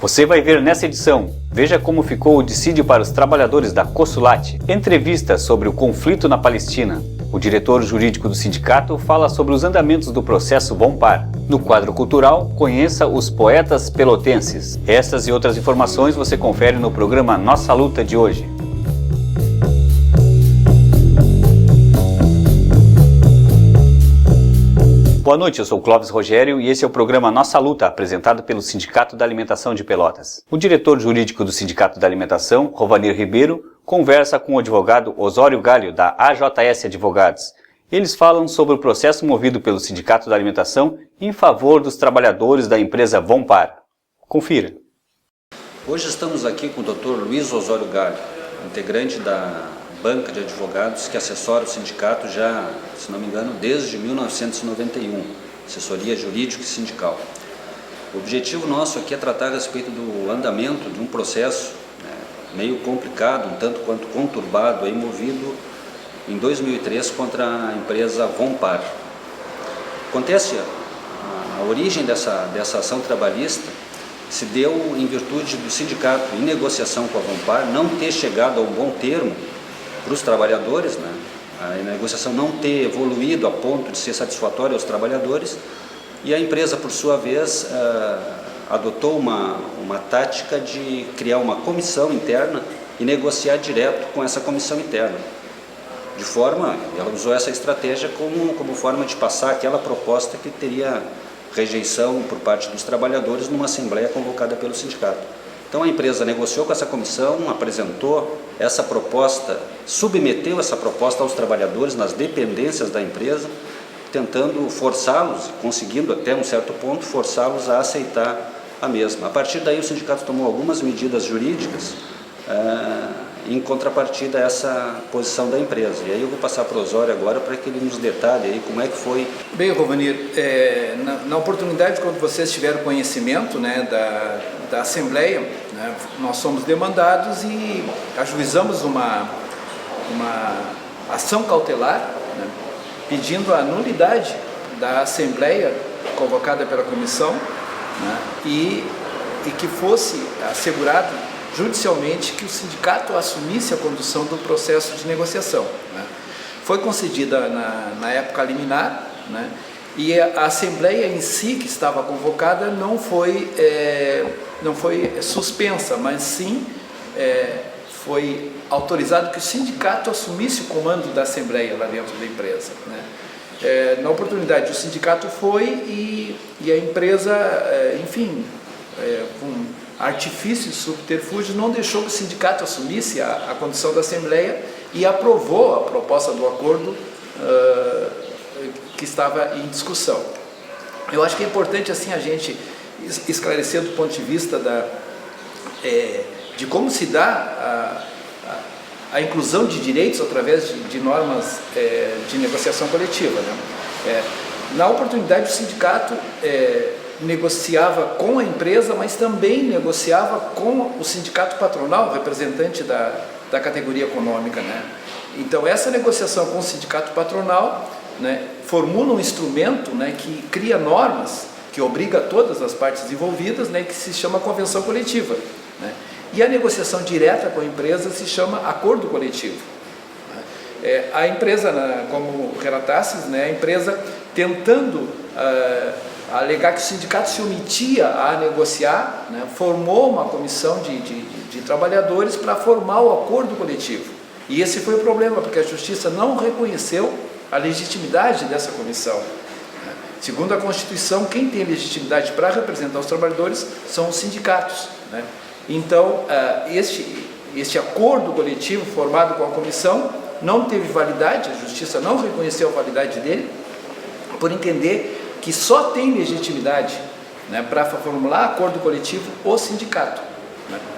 Você vai ver nessa edição. Veja como ficou o dissídio para os trabalhadores da Consulate. Entrevista sobre o conflito na Palestina. O diretor jurídico do sindicato fala sobre os andamentos do processo Vompar. No quadro cultural, conheça os poetas pelotenses. Essas e outras informações você confere no programa Nossa Luta de hoje. Boa noite, eu sou Clóvis Rogério e esse é o programa Nossa Luta, apresentado pelo Sindicato da Alimentação de Pelotas. O diretor jurídico do Sindicato da Alimentação, Rovanir Ribeiro, conversa com o advogado Osório Galho, da AJS Advogados. Eles falam sobre o processo movido pelo Sindicato da Alimentação em favor dos trabalhadores da empresa Vompar. Confira. Hoje estamos aqui com o Dr. Luiz Osório Galho, integrante da banca de advogados que assessora o sindicato já, se não me engano, desde 1991, assessoria jurídica e sindical. O objetivo nosso aqui é tratar a respeito do andamento de um processo meio complicado, um tanto quanto conturbado, aí, movido em 2003 contra a empresa Vompar. Acontece, a origem dessa ação trabalhista se deu em virtude do sindicato, em negociação com a Vompar, não ter chegado a um bom termo para os trabalhadores, a negociação não ter evoluído a ponto de ser satisfatória aos trabalhadores, e a empresa, por sua vez, adotou uma tática de criar uma comissão interna e negociar direto com essa comissão interna. Ela usou essa estratégia como forma de passar aquela proposta que teria rejeição por parte dos trabalhadores numa assembleia convocada pelo sindicato. Então a empresa negociou com essa comissão, apresentou essa proposta, submeteu essa proposta aos trabalhadores nas dependências da empresa, tentando forçá-los, conseguindo até um certo ponto, forçá-los a aceitar a mesma. A partir daí o sindicato tomou algumas medidas jurídicas em contrapartida a essa posição da empresa. E aí eu vou passar para o Osório agora para que ele nos detalhe aí como é que foi. Bem, Rovanir, na oportunidade, quando vocês tiveram conhecimento da Assembleia, nós somos demandados e ajuizamos uma ação cautelar, pedindo a nulidade da Assembleia convocada pela comissão, e que fosse assegurado judicialmente que o sindicato assumisse a condução do processo de negociação. Foi concedida na época liminar, e a Assembleia em si, que estava convocada, não foi suspensa, mas sim foi autorizado que o sindicato assumisse o comando da Assembleia lá dentro da empresa. Na oportunidade, o sindicato foi e a empresa, com artifícios e subterfúgios, não deixou que o sindicato assumisse a condição da Assembleia e aprovou a proposta do acordo que estava em discussão. Eu acho que é importante assim a gente esclarecer do ponto de vista de como se dá a inclusão de direitos através de normas de negociação coletiva. Na oportunidade, o sindicato negociava com a empresa, mas também negociava com o sindicato patronal, representante da categoria econômica. Então, essa negociação com o sindicato patronal formula um instrumento que cria normas que obriga todas as partes envolvidas, que se chama convenção coletiva. E a negociação direta com a empresa se chama acordo coletivo. A empresa, como relatasses, a empresa tentando alegar que o sindicato se omitia a negociar, formou uma comissão de trabalhadores para formar o acordo coletivo. E esse foi o problema, porque a Justiça não reconheceu a legitimidade dessa comissão. Segundo a Constituição, quem tem legitimidade para representar os trabalhadores são os sindicatos. Então, este acordo coletivo formado com a comissão não teve validade, a Justiça não reconheceu a validade dele, por entender que só tem legitimidade para formular acordo coletivo o sindicato.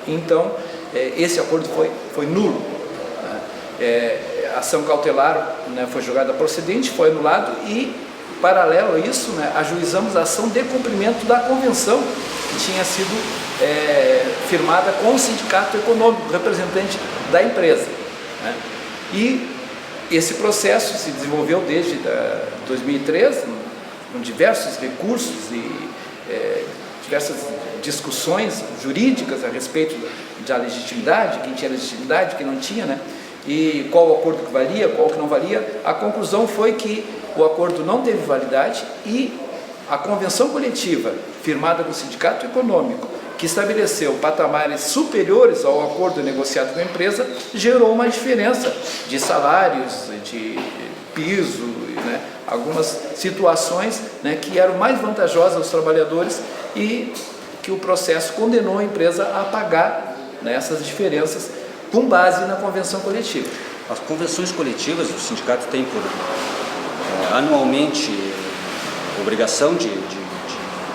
Então, esse acordo foi nulo. A ação cautelar foi julgada procedente, foi anulado e, paralelo a isso, ajuizamos a ação de cumprimento da convenção que tinha sido firmada com o sindicato econômico, representante da empresa. E esse processo se desenvolveu desde 2003, com diversos recursos e diversas discussões jurídicas a respeito da legitimidade, quem tinha legitimidade, quem não tinha, né? E qual o acordo que valia, qual que não valia. A conclusão foi que o acordo não teve validade e a convenção coletiva firmada com o Sindicato Econômico, que estabeleceu patamares superiores ao acordo negociado com a empresa, gerou uma diferença de salários, de piso, né? Algumas situações, né, que eram mais vantajosas aos trabalhadores e que o processo condenou a empresa a pagar, né, essas diferenças com base na convenção coletiva. As convenções coletivas, o sindicato tem por anualmente obrigação de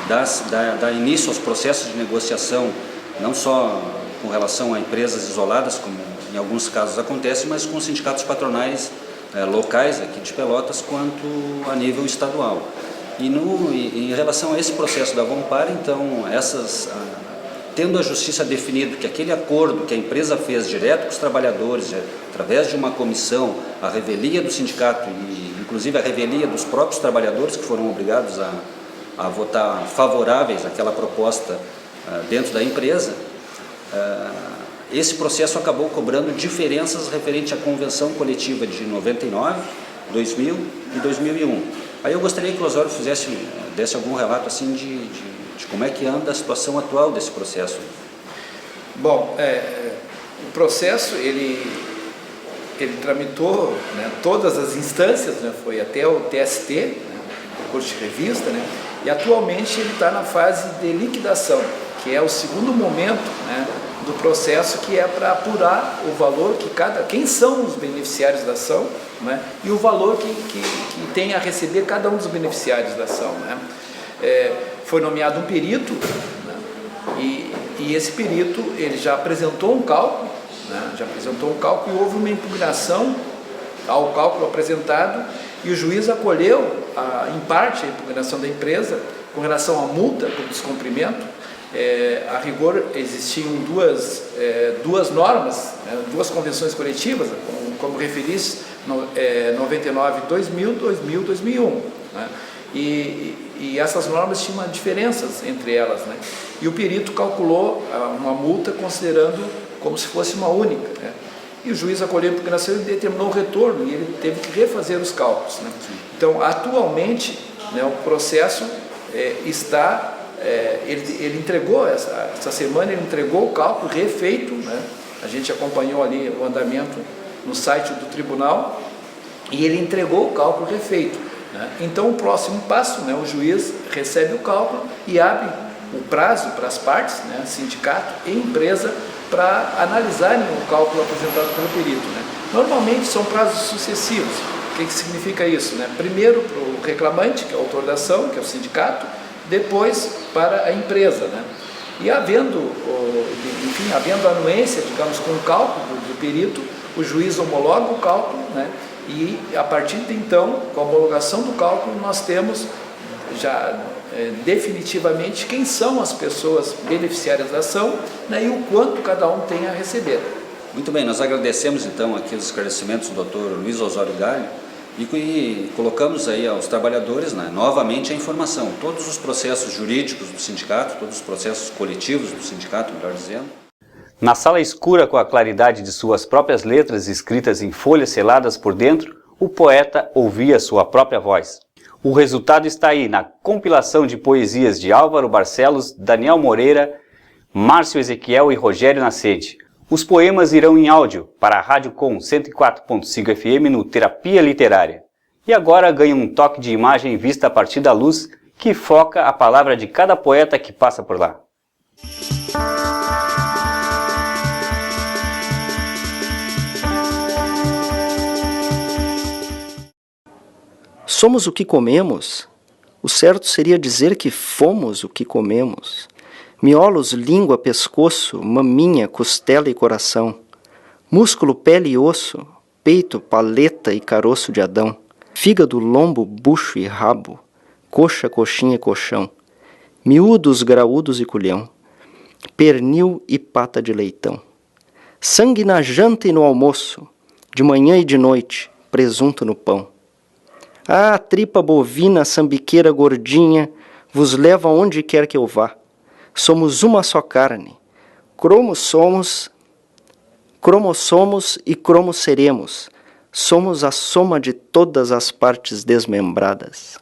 dar início aos processos de negociação, não só com relação a empresas isoladas, como em alguns casos acontece, mas com sindicatos patronais locais aqui de Pelotas, quanto a nível estadual. E em relação a esse processo da Vompar, então, tendo a justiça definido que aquele acordo que a empresa fez direto com os trabalhadores, através de uma comissão, a revelia do sindicato e inclusive a revelia dos próprios trabalhadores que foram obrigados a votar favoráveis àquela proposta dentro da empresa, esse processo acabou cobrando diferenças referente à convenção coletiva de 99, 2000 e 2001. Aí eu gostaria que o Osório desse algum relato assim de como é que anda a situação atual desse processo. Bom, o processo ele tramitou, né, todas as instâncias, né, foi até o TST, né, o curso de revista, né, e atualmente ele está na fase de liquidação, que é o segundo momento, né, do processo, que é para apurar o valor que quem são os beneficiários da ação, né, e o valor que tem a receber cada um dos beneficiários da ação, né. Foi nomeado um perito, né, e esse perito ele já apresentou um cálculo, né, e houve uma impugnação ao cálculo apresentado e o juiz acolheu em parte a impugnação da empresa com relação à multa por descumprimento. A rigor existiam duas normas, né, duas convenções coletivas, como referisse 99, 2000, 2000, 2001, né, e essas normas tinham diferenças entre elas, né, e o perito calculou uma multa considerando como se fosse uma única, né, e o juiz acolheu a impugnação e determinou o retorno e ele teve que refazer os cálculos, né. Então, atualmente, né, o processo está... ele entregou, essa semana ele entregou o cálculo refeito, né? A gente acompanhou ali o andamento no site do tribunal e ele entregou o cálculo refeito, né? Então o próximo passo, né, o juiz recebe o cálculo e abre o prazo para as partes, né, sindicato e empresa, para analisarem o cálculo apresentado pelo perito, né? Normalmente são prazos sucessivos. O que significa isso, né? Primeiro para o reclamante, que é o autor da ação, que é o sindicato, depois para a empresa, né? E havendo anuência, digamos, com o cálculo do perito, o juiz homologa o cálculo, né? E a partir de então, com a homologação do cálculo, nós temos já definitivamente quem são as pessoas beneficiárias da ação, né? E o quanto cada um tem a receber. Muito bem, nós agradecemos então aqui os esclarecimentos do Dr. Luiz Osório Galho. E colocamos aí aos trabalhadores, né, novamente a informação, todos os processos jurídicos do sindicato, todos os processos coletivos do sindicato, melhor dizendo. Na sala escura, com a claridade de suas próprias letras escritas em folhas seladas por dentro, o poeta ouvia sua própria voz. O resultado está aí na compilação de poesias de Álvaro Barcelos, Daniel Moreira, Márcio Ezequiel e Rogério Nascente. Os poemas irão em áudio para a Rádio Com 104.5 FM no Terapia Literária. E agora ganha um toque de imagem vista a partir da luz que foca a palavra de cada poeta que passa por lá. Somos o que comemos? O certo seria dizer que fomos o que comemos. Miolos, língua, pescoço, maminha, costela e coração, músculo, pele e osso, peito, paleta e caroço de Adão, fígado, lombo, bucho e rabo, coxa, coxinha e colchão, miúdos, graúdos e culhão, pernil e pata de leitão, sangue na janta e no almoço, de manhã e de noite, presunto no pão. Ah, tripa bovina, sambiqueira gordinha, vos levo aonde quer que eu vá. Somos uma só carne. Cromossomos e cromos seremos. Somos a soma de todas as partes desmembradas.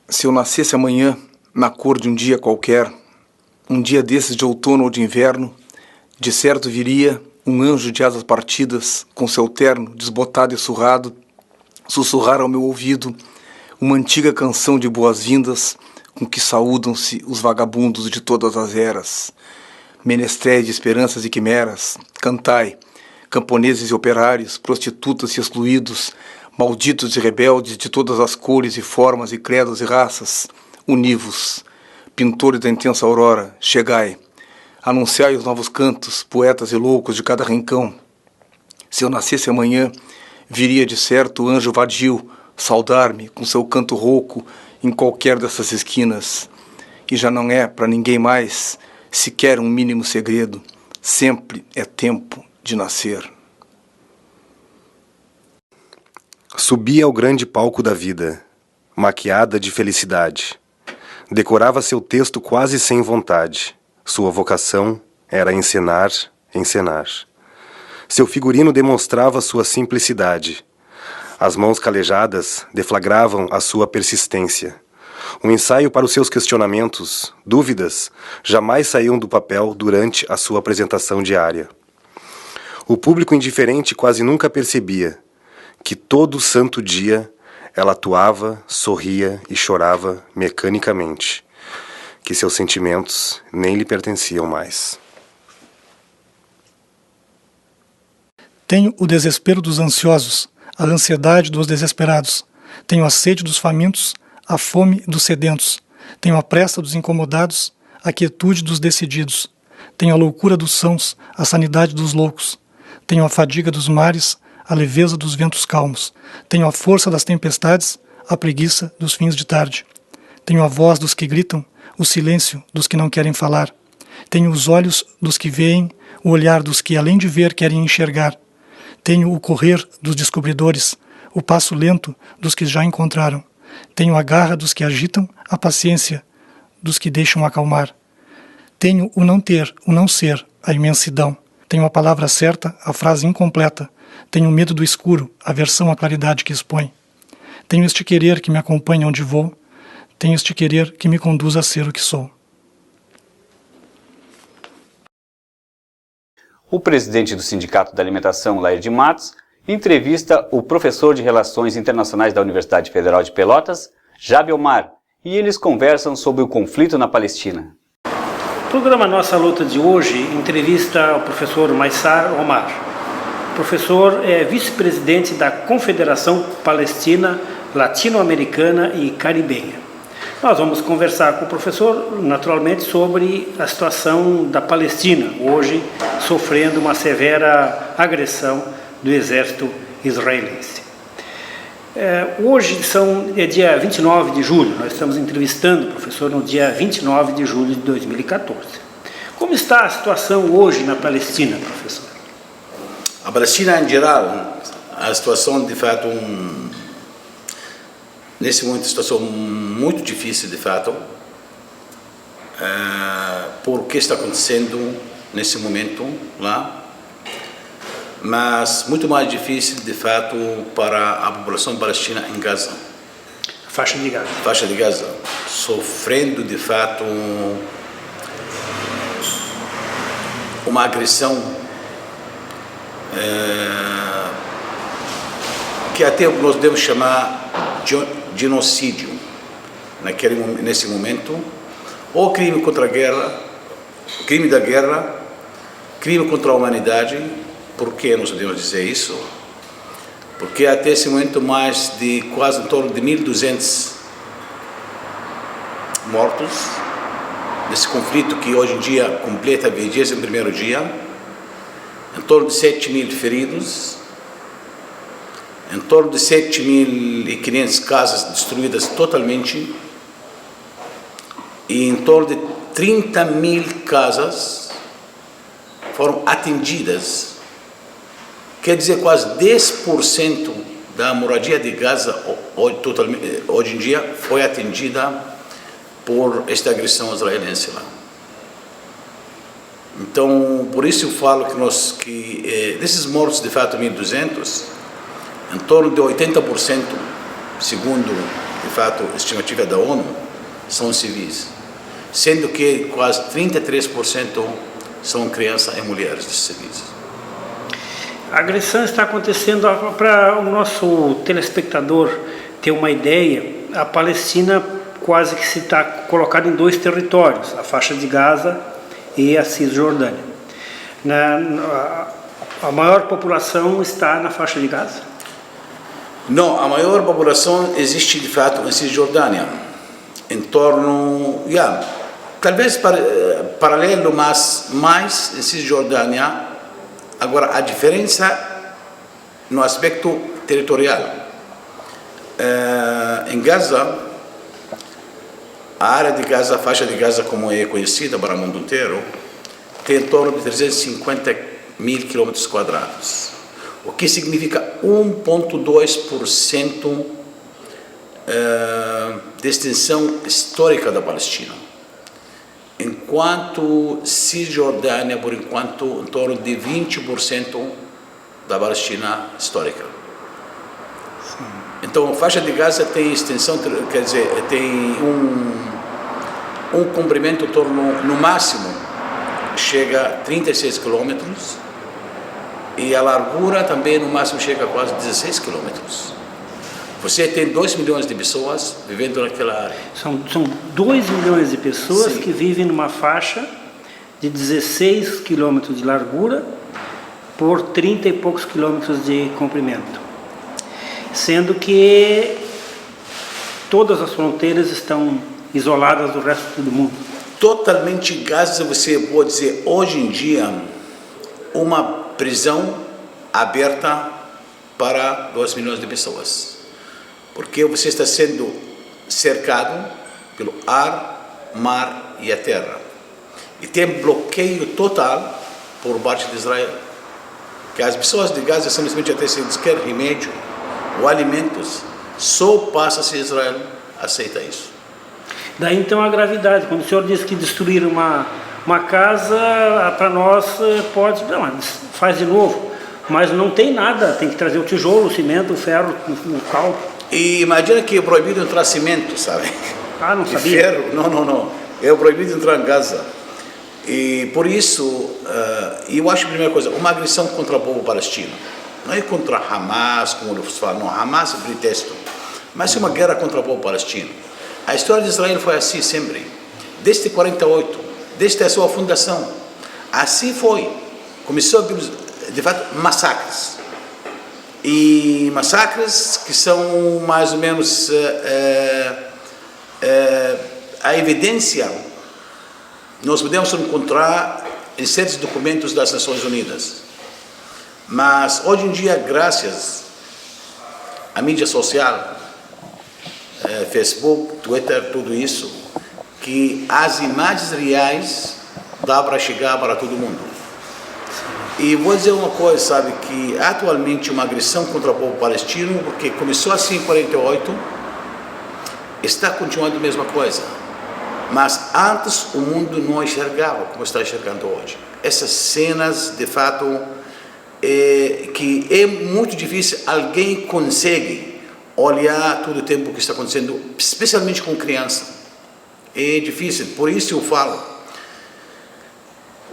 Se eu nascesse amanhã, na cor de um dia qualquer, um dia desses de outono ou de inverno, de certo viria um anjo de asas partidas, com seu terno desbotado e surrado, sussurrar ao meu ouvido uma antiga canção de boas-vindas com que saúdam-se os vagabundos de todas as eras. Menestréis de esperanças e quimeras, cantai, camponeses e operários, prostitutas e excluídos, malditos e rebeldes de todas as cores e formas e credos e raças, univos, pintores da intensa aurora, chegai, anunciai os novos cantos, poetas e loucos de cada rincão. Se eu nascesse amanhã, viria de certo o anjo vadio saudar-me com seu canto rouco em qualquer dessas esquinas. E já não é para ninguém mais sequer um mínimo segredo, sempre é tempo de nascer. Subia ao grande palco da vida, maquiada de felicidade. Decorava seu texto quase sem vontade. Sua vocação era encenar, encenar. Seu figurino demonstrava sua simplicidade. As mãos calejadas deflagravam a sua persistência. Um ensaio para os seus questionamentos, dúvidas, jamais saíam do papel durante a sua apresentação diária. O público indiferente quase nunca percebia que todo santo dia ela atuava, sorria e chorava mecanicamente, que seus sentimentos nem lhe pertenciam mais. Tenho o desespero dos ansiosos, a ansiedade dos desesperados. Tenho a sede dos famintos, a fome dos sedentos. Tenho a pressa dos incomodados, a quietude dos decididos. Tenho a loucura dos sãos, a sanidade dos loucos. Tenho a fadiga dos mares, a leveza dos ventos calmos. Tenho a força das tempestades, a preguiça dos fins de tarde. Tenho a voz dos que gritam, o silêncio dos que não querem falar. Tenho os olhos dos que veem, o olhar dos que, além de ver, querem enxergar. Tenho o correr dos descobridores, o passo lento dos que já encontraram. Tenho a garra dos que agitam, a paciência dos que deixam acalmar. Tenho o não ter, o não ser, a imensidão. Tenho a palavra certa, a frase incompleta. Tenho o medo do escuro, a aversão à claridade que expõe. Tenho este querer que me acompanha onde vou. Tenho este querer que me conduz a ser o que sou. O presidente do Sindicato da Alimentação, Lair de Matos, entrevista o professor de Relações Internacionais da Universidade Federal de Pelotas, Jabe Omar, e eles conversam sobre o conflito na Palestina. O programa Nossa Luta de hoje entrevista o professor Maysar Omar. O professor é vice-presidente da Confederação Palestina Latino-Americana e Caribenha. Nós vamos conversar com o professor, naturalmente, sobre a situação da Palestina, hoje sofrendo uma severa agressão do exército israelense. Hoje é dia 29 de julho, nós estamos entrevistando o professor no dia 29 de julho de 2014. Como está a situação hoje na Palestina, professor? A Palestina, em geral, a situação, de fato, nesse momento, situação muito difícil, de fato, por o que está acontecendo nesse momento lá, mas muito mais difícil, de fato, para a população palestina em Gaza. Faixa de Gaza. Faixa de Gaza, sofrendo, de fato, uma agressão que até nós devemos chamar genocídio nesse momento, ou crime contra a guerra, crime da guerra, crime contra a humanidade. Por que nós podemos dizer isso? Porque até esse momento mais de quase em torno de 1.200 mortos nesse conflito que hoje em dia completa o 21º dia, em torno de 7.000 feridos, em torno de 7.500 casas destruídas totalmente e em torno de 30.000 casas foram atingidas. Quer dizer, quase 10% da moradia de Gaza hoje em dia foi atingida por esta agressão israelense lá. Então, por isso eu falo que desses mortos, de fato, 1.200, em torno de 80%, segundo, de fato, a estimativa da ONU, são civis, sendo que quase 33% são crianças e mulheres de civis. A agressão está acontecendo, para o nosso telespectador ter uma ideia, a Palestina quase que se está colocada em dois territórios, a faixa de Gaza e a Cisjordânia. A maior população está na faixa de Gaza? Não, a maior população existe de fato em Cisjordânia, em torno, talvez paralelo, mas mais em Cisjordânia. Agora, a diferença no aspecto territorial. Em Gaza, a área de Gaza, a faixa de Gaza, como é conhecida para o mundo inteiro, tem em torno de 350 mil quilômetros quadrados, o que significa 1,2% de extensão histórica da Palestina. Enquanto Cisjordânia, por enquanto, em torno de 20% da Palestina histórica. Sim. Então, a faixa de Gaza tem extensão, quer dizer, tem um comprimento em torno, no máximo, chega a 36 quilômetros, e a largura também, no máximo, chega a quase 16 quilômetros. Você tem 2 milhões de pessoas vivendo naquela área. São 2 milhões de pessoas, sim, que vivem numa faixa de 16 quilômetros de largura por 30 e poucos quilômetros de comprimento. Sendo que todas as fronteiras estão isoladas do resto do mundo. Totalmente Gaza, você pode dizer, hoje em dia, uma prisão aberta para 2 milhões de pessoas. Porque você está sendo cercado pelo ar, mar e a terra. E tem bloqueio total por parte de Israel. Que as pessoas de Gaza simplesmente até se quer remédio ou alimentos, só passa se Israel aceita isso. Daí então a gravidade, quando o senhor diz que destruir uma casa, para nós pode, não, faz de novo, mas não tem nada, tem que trazer o tijolo, o cimento, o ferro, o cal. E imagina que é proibido entrar cimento, sabe? Ah, não de sabia. Ferro, não. É proibido entrar em Gaza. E por isso, eu acho a primeira coisa, uma agressão contra o povo palestino. Não é contra Hamas, como eles falam, não, Hamas é pretexto. Mas é uma guerra contra o povo palestino. A história de Israel foi assim sempre, desde 48, desde a sua fundação. Assim foi. Começou, de fato, massacres. E massacres que são mais ou menos a evidência nós podemos encontrar em certos documentos das Nações Unidas. Mas hoje em dia, graças à mídia social, Facebook, Twitter, tudo isso, que as imagens reais dá para chegar para todo mundo. E vou dizer uma coisa, sabe, que atualmente uma agressão contra o povo palestino, porque começou assim em 48, está continuando a mesma coisa. Mas antes o mundo não enxergava como está enxergando hoje. Essas cenas, de fato, que é muito difícil alguém consegue olhar todo o tempo que está acontecendo, especialmente com criança. É difícil, por isso eu falo.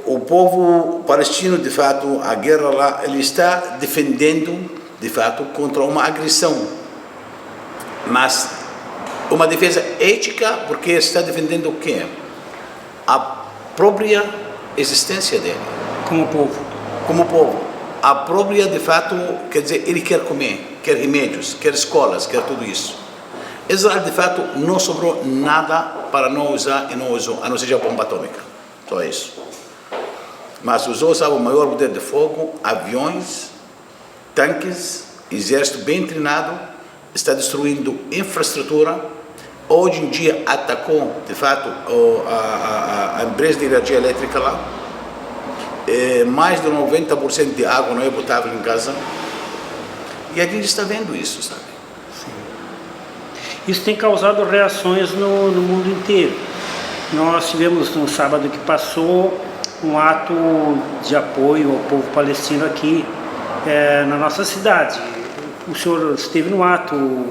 O povo palestino, de fato, a guerra lá, ele está defendendo, de fato, contra uma agressão. Mas uma defesa ética, porque está defendendo o quê? A própria existência dele. Como povo. Como povo. A própria, de fato, quer dizer, ele quer comer, quer remédios, quer escolas, quer tudo isso. Israel, de fato, não sobrou nada para não usar e não usou, a não ser a bomba atômica. Só isso. Mas usou, sabe, o maior poder de fogo, aviões, tanques, exército bem treinado, está destruindo infraestrutura. Hoje em dia atacou, de fato, a empresa de energia elétrica lá. Mais de 90% de água não é potável em Gaza. E a gente está vendo isso, sabe? Sim. Isso tem causado reações no mundo inteiro. Nós tivemos no sábado que passou um ato de apoio ao povo palestino aqui na nossa cidade. O senhor esteve no ato,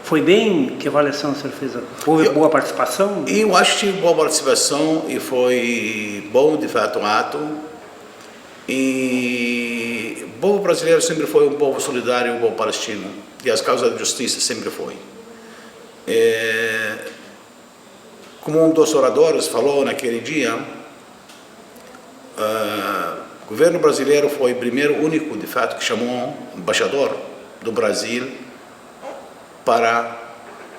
foi bem? Que avaliação o senhor fez? Houve boa participação? Eu acho que tive boa participação e foi bom de fato o ato. E o povo brasileiro sempre foi um povo solidário, um povo palestino, e as causas da justiça sempre foi. Como um dos oradores falou naquele dia, o governo brasileiro foi o primeiro, único, de fato, que chamou o embaixador do Brasil para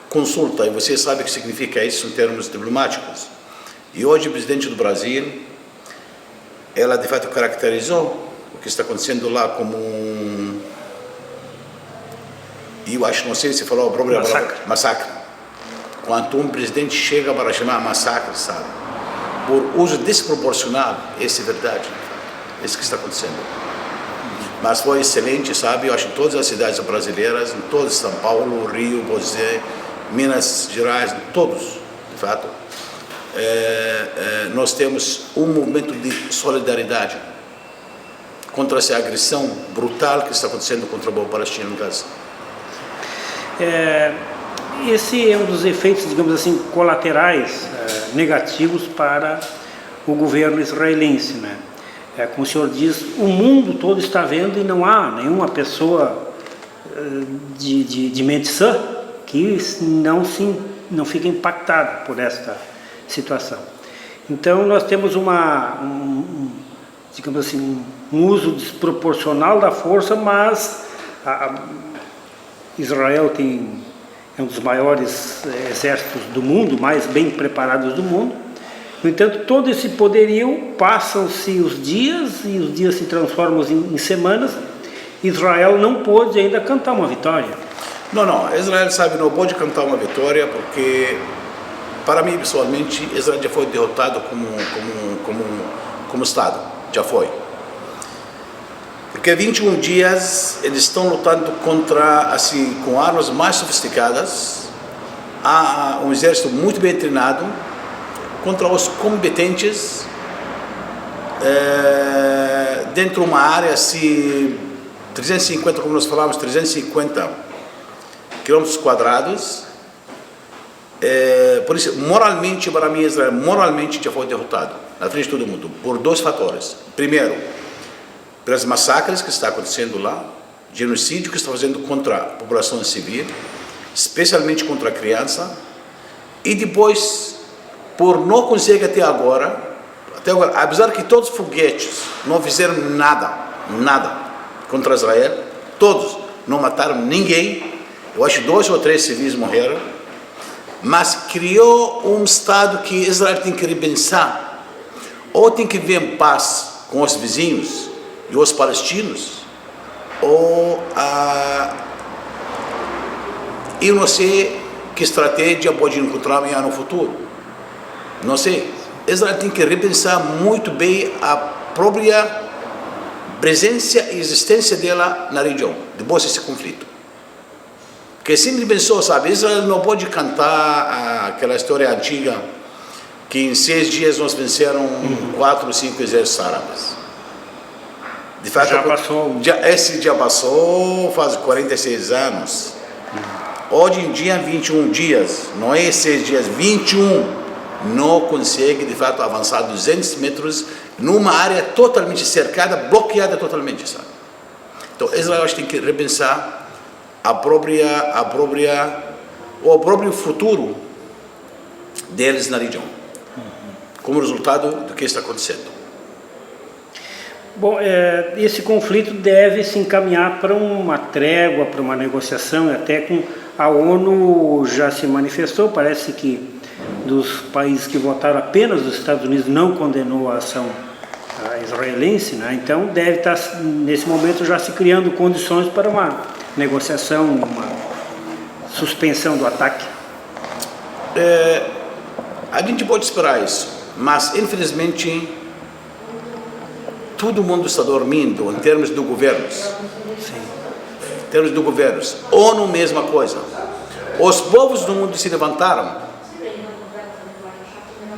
consulta, e você sabe o que significa isso em termos diplomáticos. E hoje o presidente do Brasil, ela de fato caracterizou o que está acontecendo lá como eu acho, não sei se falou a própria massacre. Quando um presidente chega para chamar massacre, sabe, por uso desproporcional, isso é verdade, isso que está acontecendo. Mas foi excelente, sabe, eu acho que todas as cidades brasileiras, em todas, São Paulo, Rio, José, Minas Gerais, todos, de fato, nós temos um movimento de solidariedade contra essa agressão brutal que está acontecendo contra o povo palestino em Gaza. Esse é um dos efeitos, digamos assim, colaterais negativos para o governo israelense, né? Como o senhor diz, o mundo todo está vendo e não há nenhuma pessoa de mente sã que não fica impactada por esta situação. Então nós temos digamos assim, um uso desproporcional da força, mas Israel é um dos maiores exércitos do mundo, mais bem preparados do mundo. No entanto, todo esse poderio, passam-se os dias e os dias se transformam em semanas. Israel não pôde ainda cantar uma vitória. Não, Israel, sabe, não pode cantar uma vitória porque, para mim, pessoalmente, Israel já foi derrotado como Estado, já foi. Porque 21 dias eles estão lutando contra, assim, com armas mais sofisticadas, há um exército muito bem treinado, contra os combatentes, dentro de uma área, assim, 350, como nós falamos, 350 quilômetros quadrados. Por isso, moralmente, para mim, Israel, moralmente já foi derrotado, na frente de todo mundo, por dois fatores. Primeiro, pelos massacres que está acontecendo lá, genocídio que está fazendo contra a população civil, especialmente contra a criança, e depois, por não conseguir até agora, apesar que todos os foguetes não fizeram nada contra Israel, todos não mataram ninguém, eu acho 2 ou 3 civis morreram, mas criou um Estado que Israel tem que repensar, ou tem que viver em paz com os vizinhos e os palestinos, ou eu não sei que estratégia pode encontrar amanhã no futuro, não sei. Israel tem que repensar muito bem a própria presença e existência dela na região, depois desse conflito. Porque sempre pensou, sabe, Israel não pode cantar aquela história antiga que em 6 dias nós venceram 4 ou 5 exércitos árabes. De fato, esse já passou faz 46 anos. Hoje em dia, 21 dias, não é 6 dias, 21, não consegue de fato avançar 200 metros numa área totalmente cercada, bloqueada totalmente, sabe? Então Israel tem que repensar o próprio futuro deles na região, como resultado do que está acontecendo. Bom, esse conflito deve se encaminhar para uma trégua, para uma negociação, até com a ONU já se manifestou, parece que dos países que votaram, apenas os Estados Unidos não condenou a ação israelense, né? Então deve estar, nesse momento, já se criando condições para uma negociação, uma suspensão do ataque. A gente pode esperar isso, mas infelizmente todo mundo está dormindo em termos de governos. Sim. Em termos de governos. ONU, mesma coisa. Os povos do mundo se levantaram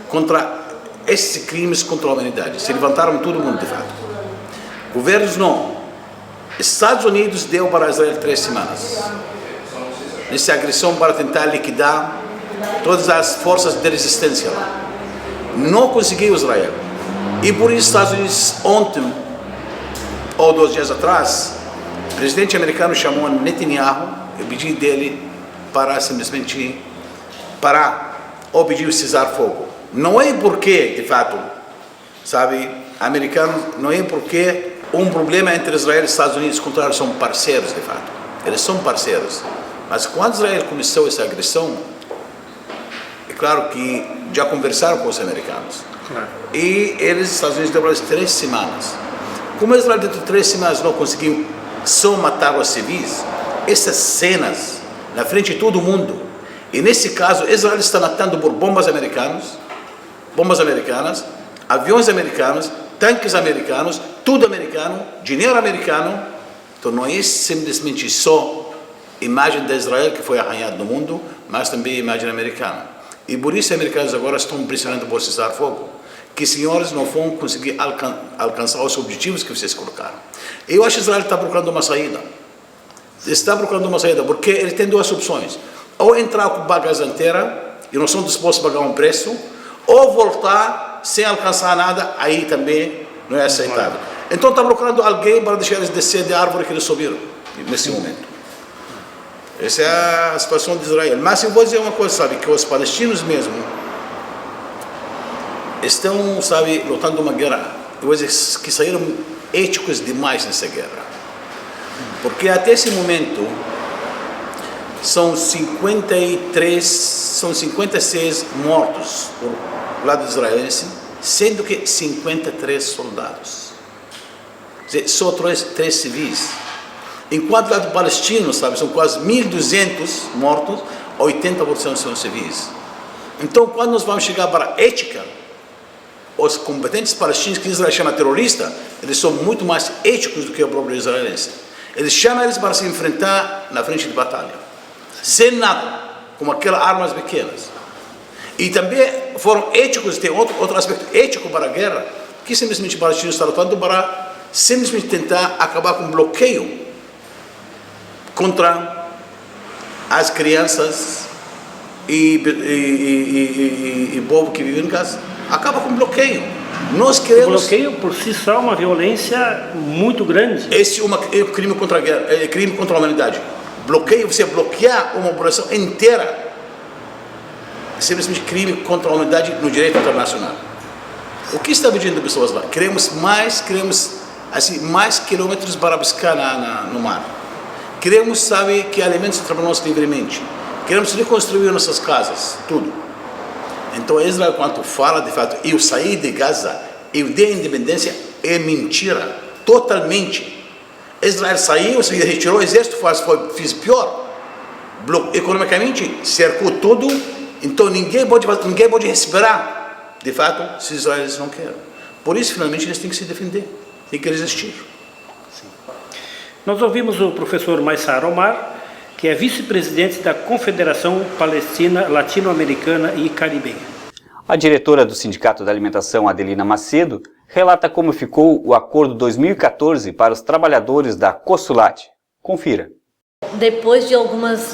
contra esses crimes contra a humanidade. Se levantaram todo mundo, de fato. Governos não. Estados Unidos deu para Israel 3 semanas. Nessa agressão para tentar liquidar todas as forças de resistência lá. Não conseguiu Israel. E por isso Estados Unidos ontem, ou 2 dias atrás, o presidente americano chamou Netanyahu e pediu dele para simplesmente parar ou pediu cessar fogo. Não é porque, de fato, sabe, americano, não é porque um problema entre Israel e Estados Unidos, ao contrário, são parceiros, de fato. Eles são parceiros. Mas quando Israel começou essa agressão, é claro que já conversaram com os americanos. E eles, Estados Unidos, deu para eles 3 semanas. Como Israel, dentro de 3 semanas, não conseguiu só matar os civis, essas cenas, na frente de todo mundo, e nesse caso, Israel está matando por bombas americanas, aviões americanos, tanques americanos, tudo americano, dinheiro americano. Então não é simplesmente só imagem de Israel que foi arranhada no mundo, mas também imagem americana. E por isso os americanos agora estão pressionando por cessar fogo, que senhores não vão conseguir alcançar os objetivos que vocês colocaram. Eu acho que Israel está procurando uma saída. Está procurando uma saída, porque ele tem 2 opções. Ou entrar com a Gaza inteira, e não são dispostos a pagar um preço, ou voltar sem alcançar nada, aí também não é aceitável. Então está procurando alguém para deixar eles descer da árvore que eles subiram, nesse momento. Essa é a situação de Israel. Mas eu vou dizer uma coisa, sabe, que os palestinos mesmo estão, sabe, lutando uma guerra, eu vou dizer que saíram éticos demais nessa guerra. Porque até esse momento são 56 mortos por lado israelense, sendo que 53 soldados. Quer dizer, só 3 civis. Enquanto do lado palestino, sabe, são quase 1.200 mortos, 80% são civis. Então, quando nós vamos chegar para a ética, os combatentes palestinos, que Israel chama terrorista, eles são muito mais éticos do que o próprio israelense. Eles chamam eles para se enfrentar na frente de batalha, sem nada, com aquelas armas pequenas. E também foram éticos, tem outro aspecto ético para a guerra, que simplesmente os palestinos estão lutando para simplesmente tentar acabar com o bloqueio contra as crianças e povo que vive em Gaza. Acaba com o bloqueio. Nós queremos... O bloqueio por si só é uma violência muito grande. Esse é um crime contra a guerra, é crime contra a humanidade. Bloqueio, você bloquear uma população inteira, é simplesmente crime contra a humanidade no direito internacional. O que está pedindo pessoas lá? Queremos mais quilômetros para buscar no mar. Queremos, sabe, que alimentos para nós livremente. Queremos reconstruir nossas casas, tudo. Então Israel, quando fala de fato, eu saí de Gaza, eu dei a independência, é mentira, totalmente. Israel saiu, se retirou, o exército fez pior. Economicamente, cercou tudo, então ninguém pode respirar, de fato, se Israel não quer. Por isso, finalmente, eles têm que se defender, têm que resistir. Nós ouvimos o professor Maysar Omar, que é vice-presidente da Confederação Palestina Latino-Americana e Caribenha. A diretora do Sindicato da Alimentação, Adelina Macedo, relata como ficou o Acordo 2014 para os trabalhadores da Cosulat. Confira. Depois de algumas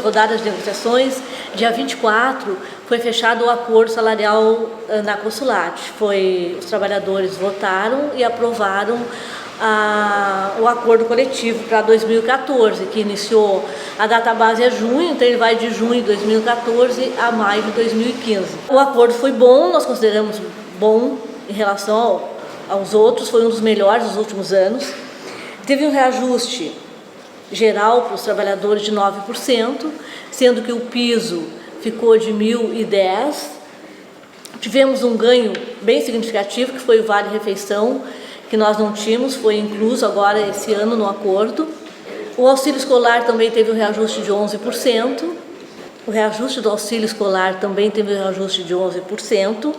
rodadas de negociações, dia 24 foi fechado o acordo salarial na Cosulat. Os trabalhadores votaram e aprovaram o acordo coletivo para 2014, que iniciou, a data base é junho, então ele vai de junho de 2014 a maio de 2015. O acordo foi bom, nós consideramos bom em relação aos outros, foi um dos melhores dos últimos anos. Teve um reajuste geral para os trabalhadores de 9%, sendo que o piso ficou de 1.010. Tivemos um ganho bem significativo, que foi o vale-refeição, que nós não tínhamos, foi incluso agora esse ano no acordo. O auxílio escolar também teve um reajuste de 11%. O reajuste do auxílio escolar também teve um reajuste de 11%.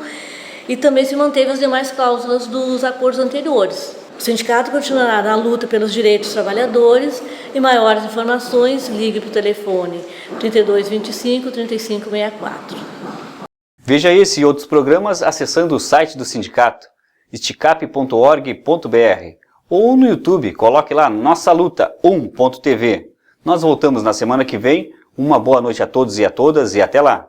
E também se manteve as demais cláusulas dos acordos anteriores. O sindicato continuará na luta pelos direitos dos trabalhadores, E maiores informações, ligue para o telefone 3225 3564. Veja esse e outros programas acessando o site do sindicato, esticap.org.br, ou no YouTube, coloque lá Nossa Luta 1.tv. Nós voltamos na semana que vem. Uma boa noite a todos e a todas e até lá!